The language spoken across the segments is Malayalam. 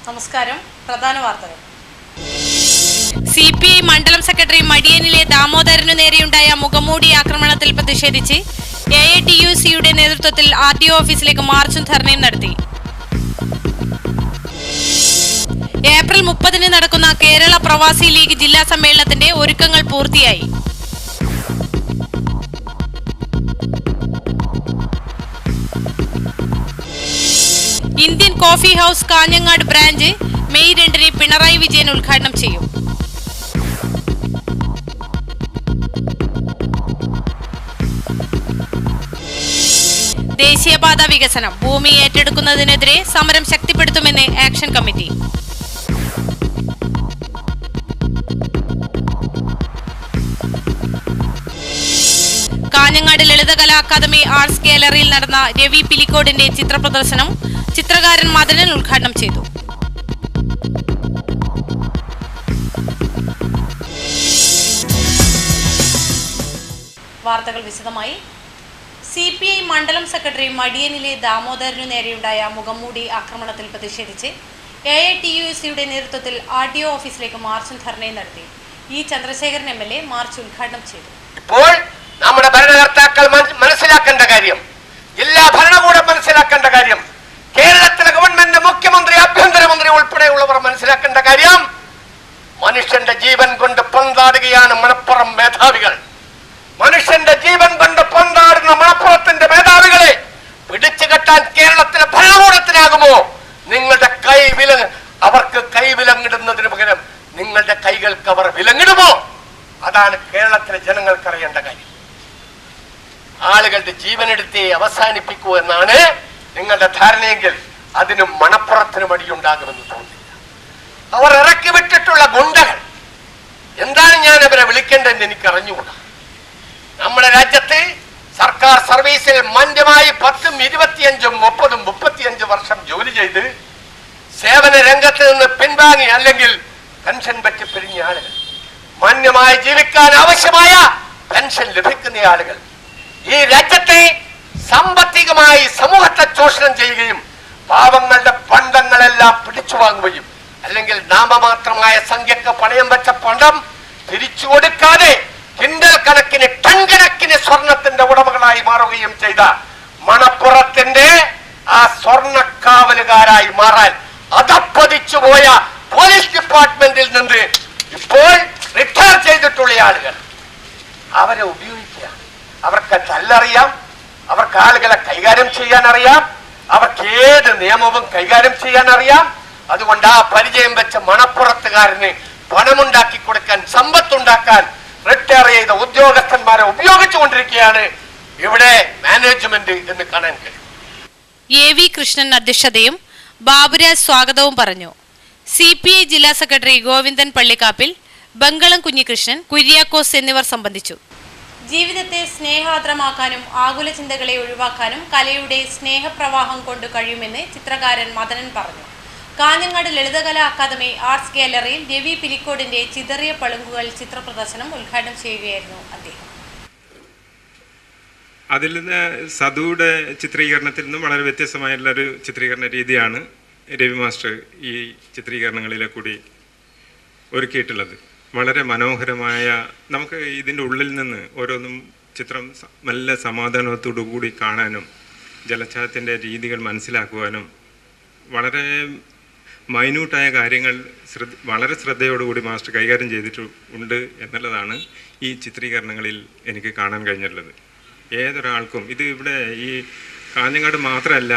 നമസ്കാരം. പ്രധാന വാർത്തകൾ. CPI മണ്ഡലം സെക്രട്ടറി മടിയനിലെ ദാമോദരനു നേരെയുണ്ടായ മുഖംമൂടി ആക്രമണത്തിൽ പ്രതിഷേധിച്ച് AITUC-യുടെ നേതൃത്വത്തിൽ RTO ഓഫീസിലേക്ക് മാർച്ചും ധർണയും നടത്തി. ഏപ്രിൽ 30 നടക്കുന്ന കേരള പ്രവാസി ലീഗ് ജില്ലാ സമ്മേളനത്തിന്റെ ഒരുക്കങ്ങൾ പൂർത്തിയായി. Indian coffee house Kanhangad branch May 2 Pinarayi Vijayan ഉദ്ഘാടനം ചെയ്യും. ദേശീയപാത വികസനം ഭൂമി ഏറ്റെടുക്കുന്നതിനെതിരെ സമരം ശക്തിപ്പെടുത്തുമെന്ന് action committee. Kanhangad Lalithakala academy arts ഗാലറിയിൽ നടന്ന രവി പിലിക്കോടിന്റെ ചിത്രപ്രദർശനം ചിത്രകാരൻ മദനൻ ഉദ്ഘാടനം ചെയ്തു. വാർത്തകൾ വിശദമായി. CPI മണ്ഡലം സെക്രട്ടറി മടിയനിലെ ദാമോദരനു നേരെയുണ്ടായ മുഖംമൂടി ആക്രമണത്തിൽ പ്രതിഷേധിച്ച് AITUC-യുടെ നേതൃത്വത്തിൽ RTO ഓഫീസിലേക്ക് മാർച്ചും ധർണയും നടത്തി. ചന്ദ്രശേഖരൻ MLA മാർച്ച് ഉദ്ഘാടനം ചെയ്തു. ഇപ്പോൾ നമ്മുടെ ഭരണകർത്താക്കൾ മനസ്സിലാക്കേണ്ട കാര്യം, ജില്ലാ ഭരണകൂടം മനസ്സിലാക്കേണ്ട കാര്യം, കേരളത്തിലെ ഗവൺമെന്റ് മുഖ്യമന്ത്രി ആഭ്യന്തരമന്ത്രി ഉൾപ്പെടെയുള്ളവർ മനസ്സിലാക്കേണ്ട കാര്യം, മനുഷ്യന്റെ ജീവൻ കൊണ്ട് പന്താടുകയാണ് മണപ്പുറം മേധാവികൾ. മനുഷ്യന്റെ ജീവൻ കൊണ്ട് പന്താടുന്ന മണപ്പുറത്തിന്റെ മേധാവികളെ പിടിച്ചു കെട്ടാൻ കേരളത്തിലെ ഭരണകൂടത്തിനാകുമോ? നിങ്ങളുടെ അവർക്ക് കൈവിലങ്ങിടുന്നതിന് പകരം നിങ്ങളുടെ കൈകൾക്ക് അവർ വിലങ്ങിടുമോ? അതാണ് കേരളത്തിലെ ജനങ്ങൾക്ക് അറിയേണ്ട കാര്യം. ആളുകളുടെ ജീവനെടുത്ത് അവസാനിപ്പിക്കൂ എന്നാണ് നിങ്ങളുടെ ധാരണയെങ്കിൽ അതിന് മണപ്പുറത്തിന് മടിയുണ്ടാകുമെന്ന് തോന്നില്ല. അവർ ഇറക്കി വിട്ടിട്ടുള്ള ഗുണ്ടകൾ എന്താണ് ഞാൻ അവരെ വിളിക്കേണ്ടതെന്ന് എനിക്ക് അറിഞ്ഞുകൂടാ. നമ്മുടെ രാജ്യത്ത് സർക്കാർ സർവീസിൽ മാന്യമായി 10, 25, 30, 35 വർഷം ജോലി ചെയ്ത് സേവന രംഗത്ത് നിന്ന് പിൻവാങ്ങി അല്ലെങ്കിൽ പെൻഷൻ പറ്റി പിരിഞ്ഞ ആളുകൾ, മാന്യമായി ജീവിക്കാൻ ആവശ്യമായ പെൻഷൻ ലഭിക്കുന്ന ആളുകൾ ഈ രാജ്യത്തെ സാമ്പത്തികമായി സമൂഹത്തെ ചൂഷണം ചെയ്യുകയും പാവങ്ങളുടെ പണ്ടങ്ങളെല്ലാം പിടിച്ചു വാങ്ങുകയും അല്ലെങ്കിൽ നാമമാത്രമായ സംഖ്യക്ക് പണയം വെച്ച പണം തിരിച്ചു കൊടുക്കാതെ കിൻഡൽ കണക്കിന് ടൺ കണക്കിന് സ്വർണത്തിന്റെ ഉടമകളായി മാറുകയും ചെയ്ത മണപ്പുറത്തിന്റെ ആ സ്വർണക്കാവലുകാരായി മാറാൻ അതപ്പതിച്ചു പോയ പോലീസ് ഡിപ്പാർട്ട്മെന്റിൽ നിന്ന് ഇപ്പോൾ റിട്ടയർ ചെയ്തിട്ടുള്ള ആളുകൾ അവരെ ഉപയോഗിക്കുക. അവർക്ക് തല്ലറിയാം, അവർക്ക് ആളുകളെ കൈകാര്യം ചെയ്യാൻ അറിയാം, അവർക്ക് ഏത് നിയമവും കൈകാര്യം ചെയ്യാൻ അറിയാം. അതുകൊണ്ട് ആ പരിചയം വെച്ച മണപ്പുറത്തുകാരന് പണമുണ്ടാക്കി കൊടുക്കാൻ, സമ്പത്തുണ്ടാക്കാൻ റിട്ടയർ ചെയ്ത ഉദ്യോഗസ്ഥന്മാരെ ഉപയോഗിച്ചുകൊണ്ടിരിക്കുകയാണ് ഇവിടെ മാനേജ്മെന്റ് എന്ന് കാണാൻ കഴിയും. AV കൃഷ്ണൻ അധ്യക്ഷതയും ബാബുരാജ് സ്വാഗതവും പറഞ്ഞു. CPI ജില്ലാ സെക്രട്ടറി ഗോവിന്ദൻ പള്ളിക്കാപ്പിൽ, ബംഗളം കുഞ്ഞികൃഷ്ണൻ, കുര്യാക്കോസ് എന്നിവർ സംബന്ധിച്ചു. ജീവിതത്തെ സ്നേഹാർദ്രമാക്കാനും ആകുല ചിന്തകളെ ഒഴിവാക്കാനും കലയുടെ സ്നേഹപ്രവാഹം കൊണ്ട് കഴിയുമെന്ന് ചിത്രകാരൻ മദനൻ പറഞ്ഞു. കാഞ്ഞങ്ങാട് ലളിതകലാ അക്കാദമി ആർട്സ് ഗാലറിയിൽ രവി പിലിക്കോടിന്റെ ചിതറിയ പളുങ്കുകൾ ചിത്രപ്രദർശനം ഉദ്ഘാടനം ചെയ്യുകയായിരുന്നു അദ്ദേഹം. അതിൽ നിന്ന് സദുയുടെ ചിത്രീകരണത്തിൽ നിന്നും വളരെ വ്യത്യസ്തമായിട്ടുള്ളൊരു ചിത്രീകരണ രീതിയാണ് രവി മാസ്റ്റർ ഈ ചിത്രീകരണങ്ങളിലെ കൂടി ഒരുക്കിയിട്ടുള്ളത്. വളരെ മനോഹരമായ, നമുക്ക് ഇതിൻ്റെ ഉള്ളിൽ നിന്ന് ഓരോന്നും ചിത്രം നല്ല സമാധാനത്തോടു കൂടി കാണാനും ജലച്ചാരത്തിൻ്റെ രീതികൾ മനസ്സിലാക്കുവാനും വളരെ മൈന്യൂട്ടായ കാര്യങ്ങൾ വളരെ ശ്രദ്ധയോടുകൂടി മാസ്റ്റർ കൈകാര്യം ചെയ്തിട്ടുണ്ട് എന്നുള്ളതാണ് ഈ ചിത്രീകരണങ്ങളിൽ എനിക്ക് കാണാൻ കഴിഞ്ഞിട്ടുള്ളത്. ഏതൊരാൾക്കും ഇത് ഇവിടെ ഈ കാഞ്ഞങ്ങാട് മാത്രമല്ല,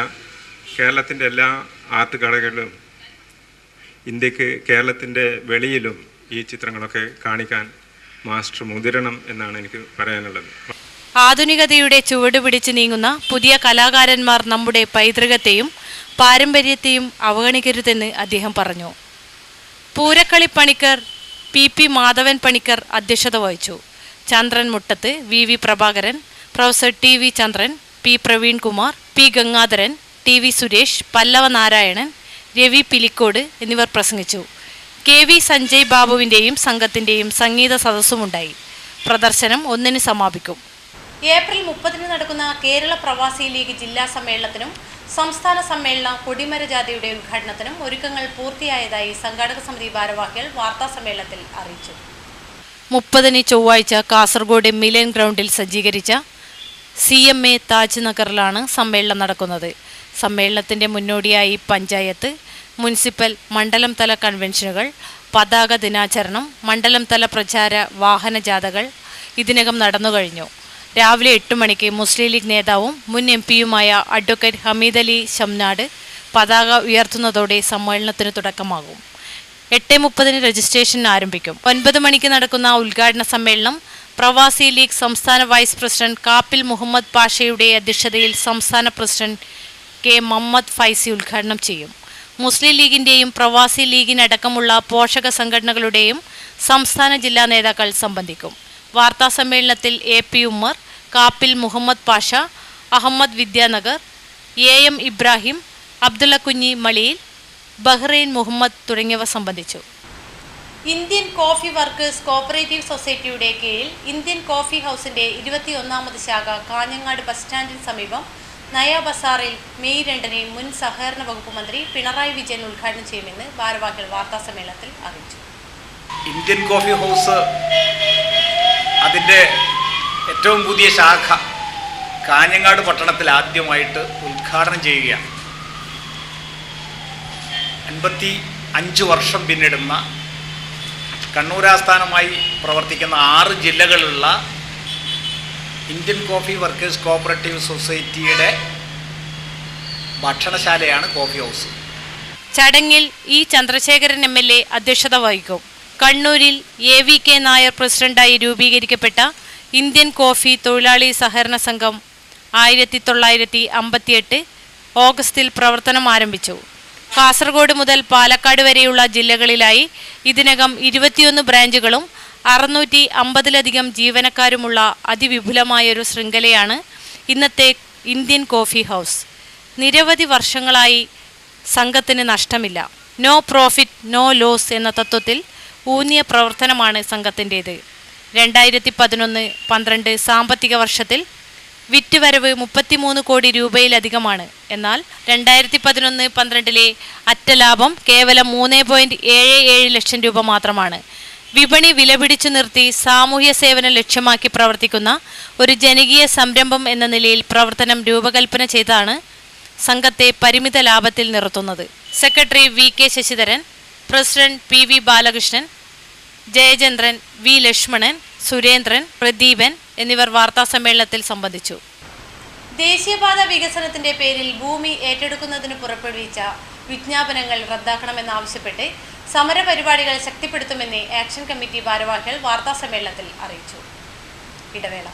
കേരളത്തിൻ്റെ എല്ലാ ആർട്ട് കടകളിലും കേരളത്തിൻ്റെ വെളിയിലും ഈ ചിത്രങ്ങളൊക്കെ കാണിക്കാൻ മാസ്റ്റർ മുതിരണം എന്നാണ് എനിക്ക് പറയാനുള്ളത്. ആധുനികതയുടെ ചുവട് പിടിച്ച് നീങ്ങുന്ന പുതിയ കലാകാരന്മാർ നമ്മുടെ പൈതൃകത്തെയും പാരമ്പര്യത്തെയും അവഗണിക്കരുതെന്ന് അദ്ദേഹം പറഞ്ഞു. പൂരക്കളി പണിക്കർ PP മാധവൻ പണിക്കർ അധ്യക്ഷത വഹിച്ചു. Chandran Muttath, VV Prabhakaran, professor TV Chandran, P Praveenkumar, P Gangadharan, TV Suresh, Pallava Narayanan, Ravi Pilicode എന്നിവർ പ്രസംഗിച്ചു. KV സഞ്ജയ് ബാബുവിൻ്റെയും സംഘത്തിൻ്റെയും സംഗീത സദസ്സുമുണ്ടായി. പ്രദർശനം 1 സമാപിക്കും. ഏപ്രിൽ 30 നടക്കുന്ന കേരള പ്രവാസി ലീഗ് ജില്ലാ സമ്മേളനത്തിനും സംസ്ഥാന സമ്മേളന കൊടിമര ജാഥയുടെ ഉദ്ഘാടനത്തിനും ഒരുക്കങ്ങൾ പൂർത്തിയായതായി സംഘാടക സമിതി ഭാരവാഹികൾ വാർത്താസമ്മേളനത്തിൽ അറിയിച്ചു. 30 ചൊവ്വാഴ്ച കാസർഗോഡ് മിലൻ ഗ്രൗണ്ടിൽ സജ്ജീകരിച്ച CMA താജ് നഗറിലാണ് സമ്മേളനം നടക്കുന്നത്. സമ്മേളനത്തിന്റെ മുന്നോടിയായി പഞ്ചായത്ത്, മുനിസിപ്പൽ, മണ്ഡലം തല കൺവെൻഷനുകൾ, പതാക ദിനാചരണം, മണ്ഡലം തല പ്രചാര വാഹന ജാഥകൾ ഇതിനകം നടന്നുകഴിഞ്ഞു. രാവിലെ 8 മണിക്ക് മുസ്ലിം ലീഗ് നേതാവും മുൻ MP-യുമായ അഡ്വക്കേറ്റ് ഹമീദ് അലി ശംനാട് പതാക ഉയർത്തുന്നതോടെ സമ്മേളനത്തിന് തുടക്കമാകും. 8:30 രജിസ്ട്രേഷൻ ആരംഭിക്കും. 9 മണിക്ക് നടക്കുന്ന ഉദ്ഘാടന സമ്മേളനം പ്രവാസി ലീഗ് സംസ്ഥാന വൈസ് പ്രസിഡന്റ് കാപ്പിൽ മുഹമ്മദ് പാഷയുടെ അധ്യക്ഷതയിൽ സംസ്ഥാന പ്രസിഡന്റ് K. മുഹമ്മദ് ഫൈസി ഉദ്ഘാടനം ചെയ്യും. മുസ്ലിം ലീഗിന്റെയും പ്രവാസി ലീഗിനടക്കമുള്ള പോഷക സംഘടനകളുടെയും സംസ്ഥാന ജില്ലാ നേതാക്കൾ സംബന്ധിക്കും. വാർത്താ സമ്മേളനത്തിൽ AP ഉമ്മർ, കാപ്പിൽ മുഹമ്മദ് പാഷ, അഹമ്മദ് വിദ്യാനഗർ, AM ഇബ്രാഹിം, അബ്ദുള്ള കുഞ്ഞി മളിയിൽ, ബഹ്റൈൻ മുഹമ്മദ് തുടങ്ങിയവർ സംബന്ധിച്ചു. ഇന്ത്യൻ കോഫി വർക്കേഴ്സ് കോഓപ്പറേറ്റീവ് സൊസൈറ്റിയുടെ കീഴിൽ ഇന്ത്യൻ കോഫി ഹൗസിന്റെ 21ാമത് ശാഖ കാഞ്ഞങ്ങാട് ബസ് സ്റ്റാൻഡിന് സമീപം നയ ബസാറിൽ മെയ് 2-ന് മുൻ സഹകരണ വകുപ്പ് മന്ത്രി പിണറായി വിജയൻ ഉദ്ഘാടനം ചെയ്യുമെന്ന് ഭാരവാഹികൾ വാർത്താസമ്മേളനത്തിൽ അറിയിച്ചു. ഇന്ത്യൻ കോഫി ഹൗസ് അതിൻ്റെ ഏറ്റവും പുതിയ ശാഖ കാഞ്ഞങ്ങാട് പട്ടണത്തിൽ ആദ്യമായിട്ട് ഉദ്ഘാടനം ചെയ്യുകയാണ്. 55 വർഷം പിന്നിടുന്ന കണ്ണൂർ ആസ്ഥാനമായി പ്രവർത്തിക്കുന്ന 6 ജില്ലകളിലുള്ള ഇന്ത്യൻ കോഫി വർക്കേഴ്സ് കോഓപ്പറേറ്റീവ് സൊസൈറ്റിയുടെ ഭക്ഷണശാലയാണ് കോഫി ഹൗസ്. ചടങ്ങിൽ E. ചന്ദ്രശേഖരൻ MLA അധ്യക്ഷത വഹിക്കും. കണ്ണൂരിൽ AVK നായർ പ്രസിഡന്റായി രൂപീകരിക്കപ്പെട്ട ഇന്ത്യൻ കോഫി തൊഴിലാളി സഹകരണ സംഘം 1958 ഓഗസ്റ്റിൽ പ്രവർത്തനം ആരംഭിച്ചു. കാസർഗോഡ് മുതൽ പാലക്കാട് വരെയുള്ള ജില്ലകളിലായി ഇതിനകം 21 ബ്രാഞ്ചുകളും 650-ലധികം ജീവനക്കാരുമുള്ള അതിവിപുലമായൊരു ശൃംഖലയാണ് ഇന്നത്തെ ഇന്ത്യൻ കോഫി ഹൗസ്. നിരവധി വർഷങ്ങളായി സംഘത്തിന് നഷ്ടമില്ല. നോ പ്രോഫിറ്റ് നോ ലോസ് എന്ന തത്വത്തിൽ ഊന്നിയ പ്രവർത്തനമാണ് സംഘത്തിൻ്റേത്. 2011-12 സാമ്പത്തിക വർഷത്തിൽ വിറ്റുവരവ് 33 കോടി രൂപയിലധികമാണ്. എന്നാൽ 2011-12 അറ്റലാഭം കേവലം 3.77 ലക്ഷം രൂപ മാത്രമാണ്. വിപണി വിലപിടിച്ചു നിർത്തി സാമൂഹ്യ സേവനം ലക്ഷ്യമാക്കി പ്രവർത്തിക്കുന്ന ഒരു ജനകീയ സംരംഭം എന്ന നിലയിൽ പ്രവർത്തനം രൂപകൽപ്പന ചെയ്താണ് സംഘത്തെ പരിമിത ലാഭത്തിൽ നിർത്തുന്നത്. Secretary VK Sasidharan, president PV Balakrishnan, Jayachandran, V Lakshmanan, Surendran, Pradeepan എന്നിവർ വാർത്താസമ്മേളനത്തിൽ സംബന്ധിച്ചു. ദേശീയപാത വികസനത്തിന്റെ പേരിൽ ഭൂമി ഏറ്റെടുക്കുന്നതിന് പുറപ്പെടുവിച്ച വിജ്ഞാപനങ്ങൾ റദ്ദാക്കണമെന്നാവശ്യപ്പെട്ട് സമരപരിപാടികൾ ശക്തിപ്പെടുത്തുമെന്ന് ആക്ഷൻ കമ്മിറ്റി ഭാരവാഹികൾ വാർത്താസമ്മേളനത്തിൽ അറിയിച്ചു. ഇടവേള.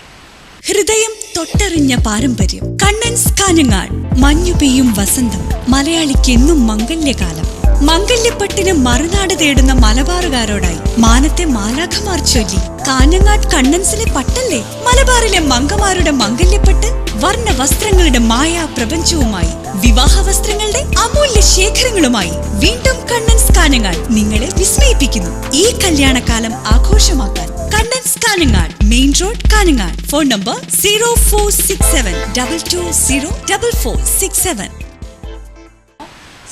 ഹൃദയം തൊട്ടറിഞ്ഞ പാരമ്പര്യം. കണ്ണൻസ് കാഞ്ഞങ്ങാട്. മഞ്ഞു പെയ്യും വസന്തം. മലയാളിക്ക് എന്നും മംഗല്യകാലം. മംഗല്യപ്പട്ടിന് മറുനാട് തേടുന്ന മലബാറുകാരോടായി മാനത്തെ മാലാഖമാർ ചൊല്ലി. കാഞ്ഞങ്ങാട് കണ്ണൻസിലെ പട്ടല്ലേ മലബാറിലെ മംഗമാരുടെ മംഗല്യപ്പട്ട്. വർണ്ണ വസ്ത്രങ്ങളുടെ മായാ പ്രപഞ്ചവുമായി, വിവാഹ വസ്ത്രങ്ങളുടെ അമൂല്യ ശേഖരങ്ങളുമായി വീണ്ടും കണ്ണൻസ് കാഞ്ഞങ്ങാട് നിങ്ങളെ വിസ്മയിപ്പിക്കുന്നു. ഈ കല്യാണകാലം ആഘോഷമാക്കാൻ Kannan's Kanhangad, main road, Kanhangad. Phone number 0467220467.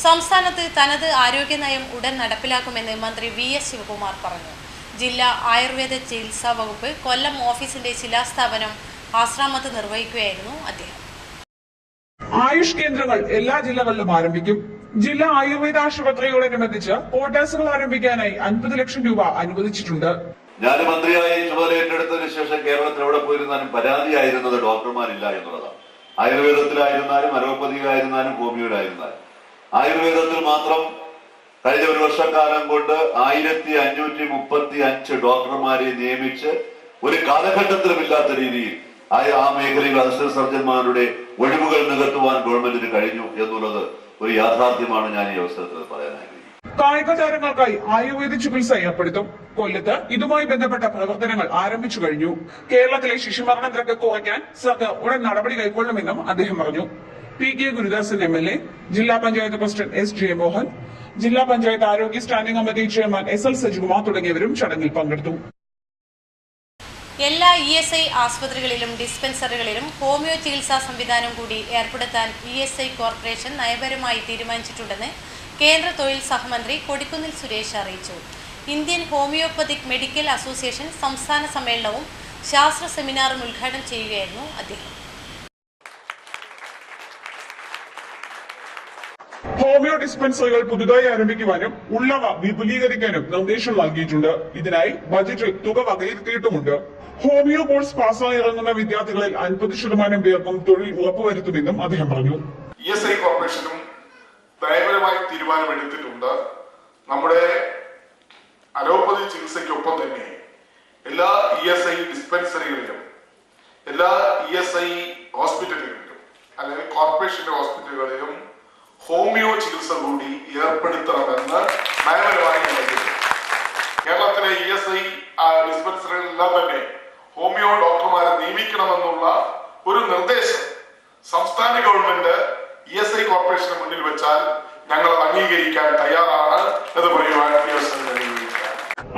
സംസ്ഥാനത്ത് തനത് ആരോഗ്യ നയം ഉടൻ നടപ്പിലാക്കുമെന്ന് മന്ത്രി VS ശിവകുമാർ പറഞ്ഞു. ജില്ലാ ആയുർവേദ ചികിത്സാ വകുപ്പ് കൊല്ലം ഓഫീസിന്റെ ശിലാസ്ഥാപനം ആശ്രാമത്ത് നിർവഹിക്കുകയായിരുന്നു അദ്ദേഹം. ആയുഷ് കേന്ദ്രങ്ങൾ എല്ലാ ജില്ലകളിലും ആരംഭിക്കും. ജില്ലാ ആയുർവേദ ആശുപത്രിയോടനുബന്ധിച്ച് ക്വാർട്ടേഴ്സുകൾ ആരംഭിക്കാനായി 50 ലക്ഷം രൂപ അനുവദിച്ചിട്ടുണ്ട്. ഞാൻ മന്ത്രിയായി ചുമതല ഏറ്റെടുത്തതിന് ശേഷം കേരളത്തിൽ എവിടെ പോയിരുന്നാലും പരാതിയായിരുന്നത് ഡോക്ടർമാരില്ല എന്നുള്ളതാണ്. ആയുർവേദത്തിലായിരുന്നാലും അലോപ്പതിയിലായിരുന്നാലും ഹോമിയോയിലായിരുന്നാലും. ആയുർവേദത്തിൽ മാത്രം കഴിഞ്ഞ ഒരു വർഷക്കാലം കൊണ്ട് 1535 ഡോക്ടർമാരെ നിയമിച്ച് ഒരു കാലഘട്ടത്തിലും ഇല്ലാത്ത രീതിയിൽ ആ മേഖലയിൽ അസിസ്റ്റന്റ് സർജന്മാരുടെ ഒഴിവുകൾ നികത്തുവാൻ ഗവൺമെന്റിന് കഴിഞ്ഞു എന്നുള്ളത് ഒരു യാഥാർത്ഥ്യമാണ്. ഞാൻ ഈ അവസരത്തിൽ പറയാൻ ആഗ്രഹിക്കുന്നു. കായിക താരങ്ങൾക്കായി ആയുർവേദ ചികിത്സ ഏർപ്പെടുത്തും. കൊല്ലത്ത് ഇതുമായി ബന്ധപ്പെട്ട പ്രവർത്തനങ്ങൾ ആരംഭിച്ചു കഴിഞ്ഞു. കേരളത്തിലെ ശിശുമരണ നിരക്ക് കുറയ്ക്കാൻ സർക്കാർ ഉടൻ നടപടി കൈക്കൊള്ളുമെന്നും അദ്ദേഹം പറഞ്ഞു. PK ഗുരുദാസൻ MLA, ജില്ലാ പഞ്ചായത്ത് പ്രസിഡന്റ് S. ജയമോഹൻ, ജില്ലാ പഞ്ചായത്ത് ആരോഗ്യ standing committee chairman SL Sajikumar തുടങ്ങിയവരും ചടങ്ങിൽ പങ്കെടുത്തു. എല്ലാ ESI ആശുപത്രികളിലും ഡിസ്പെൻസറികളിലും ഹോമിയോ ചികിത്സാ സംവിധാനം കൂടി ഏർപ്പെടുത്താൻ ESI കോർപ്പറേഷൻ നയപരമായി തീരുമാനിച്ചിട്ടുണ്ടെന്ന് കേന്ദ്ര തൊഴിൽ സഹമന്ത്രി കൊടിക്കുന്നിൽ സുരേഷ് അറിയിച്ചു. ഇന്ത്യൻ ഹോമിയോപ്പതിക് മെഡിക്കൽ അസോസിയേഷൻ സംസ്ഥാന സമ്മേളനവും ശാസ്ത്ര സെമിനാറും ഉദ്ഘാടനം ചെയ്യുകയായിരുന്നു അദ്ദേഹം. ഹോമിയോ ഡിസ്പെൻസറികൾ പുതുതായി ആരംഭിക്കുവാനും ഉള്ളവ വിപുലീകരിക്കാനും നിർദ്ദേശം നൽകിയിട്ടുണ്ട്. ഇതിനായി ബജറ്റിൽ തുക വകയിരുത്തിയിട്ടുമുണ്ട്. ഹോമിയോ കോഴ്സ് പാസ്സായി ഇറങ്ങുന്ന വിദ്യാർത്ഥികളിൽ 50% പേർക്കും തൊഴിൽ ഉറപ്പുവരുത്തുമെന്നും അദ്ദേഹം പറഞ്ഞു. ESI കോർപ്പറേഷനും നയപരമായി തീരുമാനമെടുത്തിട്ടുണ്ട്. നമ്മുടെ അലോപ്പതി ചികിത്സയ്ക്കൊപ്പം തന്നെ എല്ലാ ESI ഡിസ്പെൻസറികളിലും എല്ലാ ESI ഹോസ്പിറ്റലുകളിലും അല്ലെങ്കിൽ കോർപ്പറേഷന്റെ ഹോസ്പിറ്റലുകളിലും ഹോമിയോ ചികിത്സ കൂടി ഏർപ്പെടുത്തണമെന്ന് നയപരമായി നൽകിയിട്ടുണ്ട്. കേരളത്തിലെ ESI ഡിസ്പെൻസറികളെല്ലാം തന്നെ ഹോമിയോ ഡോക്ടർമാരെ നിയമിക്കണമെന്നുള്ള ഒരു നിർദ്ദേശം സംസ്ഥാന ഗവൺമെന്റ് ESI കോർപ്പറേഷന് മുന്നിൽ വെച്ചാൽ ഞങ്ങൾ അംഗീകരിക്കാൻ തയ്യാറാണ് എന്ന് പറയുവാൻ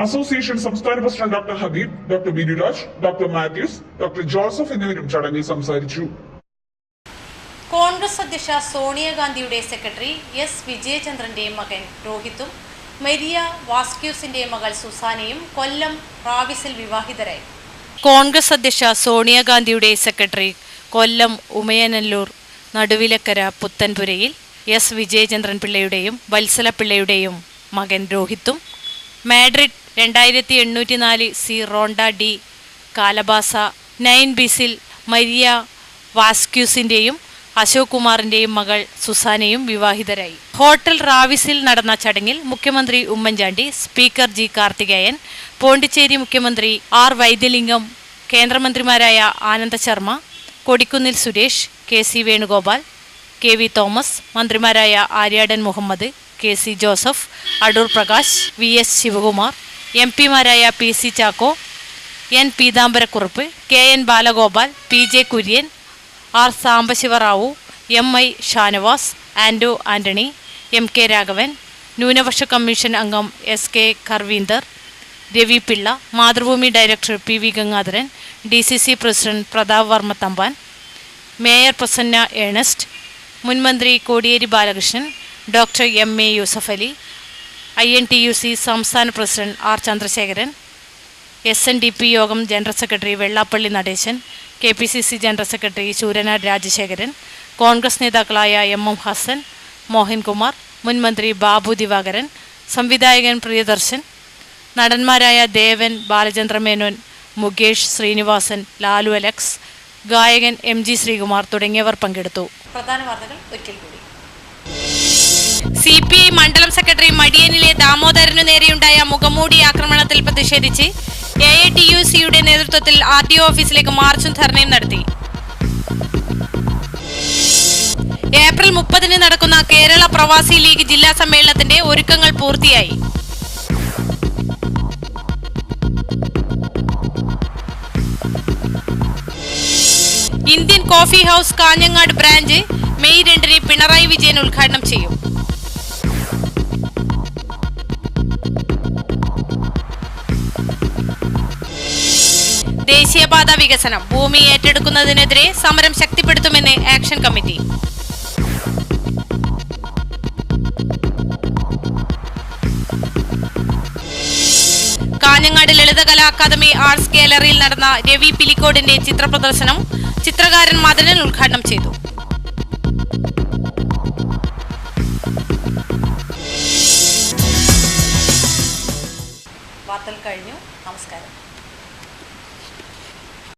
അസോസിയേഷൻ സംസ്ഥാന president doctor Habeeb, doctor Binuraj, doctor Mathews, doctor Joseph എന്നിവരും ചടങ്ങിൽ സംസാരിച്ചു. കോൺഗ്രസ് അധ്യക്ഷ സോണിയാഗാന്ധിയുടെ സെക്രട്ടറി S. വിജയചന്ദ്രന്റെ മകൻ രോഹിത്തും മരിയ വാസ്ക്യൂസിന്റെ മകൾ സുസാനയും കൊല്ലം റാവിസിൽ വിവാഹിതരായി. കോൺഗ്രസ് അധ്യക്ഷ സോണിയാഗാന്ധിയുടെ സെക്രട്ടറി കൊല്ലം ഉമയനല്ലൂർ നടുവിലക്കര പുത്തൻപുരയിൽ S. വിജയചന്ദ്രൻ പിള്ളയുടെയും വത്സല പിള്ളയുടെയും മകൻ രോഹിത്തും Madrid 2804 C Ronda de Calabaza 9 ബിസിൽ മരിയ വാസ്ക്യൂസിന്റെയും അശോക് കുമാറിന്റെയും മകൾ സുസാനയും വിവാഹിതരായി. ഹോട്ടൽ റാവിസിൽ നടന്ന ചടങ്ങിൽ മുഖ്യമന്ത്രി ഉമ്മൻചാണ്ടി, സ്പീക്കർ G. കാർത്തികേയൻ, പോണ്ടിച്ചേരി മുഖ്യമന്ത്രി R. വൈദ്യലിംഗം, കേന്ദ്രമന്ത്രിമാരായ ആനന്ദ ശർമ്മ, കൊടിക്കുന്നിൽ സുരേഷ്, KC വേണുഗോപാൽ, KV തോമസ്, മന്ത്രിമാരായ Aryadan Muhammad, KC Joseph, Adoor Prakash, VS Sivakumar, MP മാരായ PC Chacko, N. Peethambara Kurup, KN Balagopal, PJ Kurian, R. Sambasiva Rao, MI Shanavas, Anto Antony, MK Raghavan, ന്യൂനപക്ഷ കമ്മീഷൻ അംഗം SK Karvinder, Ravi Pillai, Mathrubhumi director PV Gangadharan, DCC president Prathap Varma Thampan, mayor Prasanna Ernest, മുൻമന്ത്രി Kodiyeri Balakrishnan, doctor MA Yusuf Ali, INTUC സംസ്ഥാന പ്രസിഡന്റ് R. ചന്ദ്രശേഖരൻ, SNDP യോഗം general secretary Vellappally Natesan, KPCC general secretary Sooranad Rajasekharan, Congress നേതാക്കളായ MM ഹസൻ, മോഹൻകുമാർ, മുൻമന്ത്രി ബാബു ദിവാകരൻ, സംവിധായകൻ പ്രിയദർശൻ, നടന്മാരായ ദേവൻ, ബാലചന്ദ്രമേനോൻ, മുകേഷ്, ശ്രീനിവാസൻ, ലാലു അലക്സ്, ഗായകൻ MG ശ്രീകുമാർ തുടങ്ങിയവർ പങ്കെടുത്തു. പ്രധാന വാർത്തകൾ ഒരിക്കൽ കൂടി. CPI മണ്ഡലം സെക്രട്ടറി മടിയനിലെ ദാമോദരനു നേരെയുണ്ടായ മുഖംമൂടി ആക്രമണത്തിൽ പ്രതിഷേധിച്ച് AITUCയുടെ നേതൃത്വത്തിൽ RTO ഓഫീസിലേക്ക് മാർച്ചും ധർണയും നടത്തി. ഏപ്രിൽ 30 നടക്കുന്ന കേരള പ്രവാസി ലീഗ് ജില്ലാ സമ്മേളനത്തിന്റെ ഒരുക്കങ്ങൾ പൂർത്തിയായി. Indian coffee house Kanhangad branch May 2 Pinarayi Vijayan ഉദ്ഘാടനം ചെയ്യും. ദേശീയപാത വികസനം ഭൂമി ഏറ്റെടുക്കുന്നതിനെതിരെ സമരം ശക്തിപ്പെടുത്തുമെന്ന് action committee. Kanhangad Lalithakala academy arts ഗാലറിയിൽ നടന്ന രവി പിലിക്കോടിന്റെ ചിത്രപ്രദർശനം ചിത്രകാരൻ മദനൻ ഉദ്ഘാടനം ചെയ്തു. വാർത്തകൾ കഴിഞ്ഞു. നമസ്കാരം.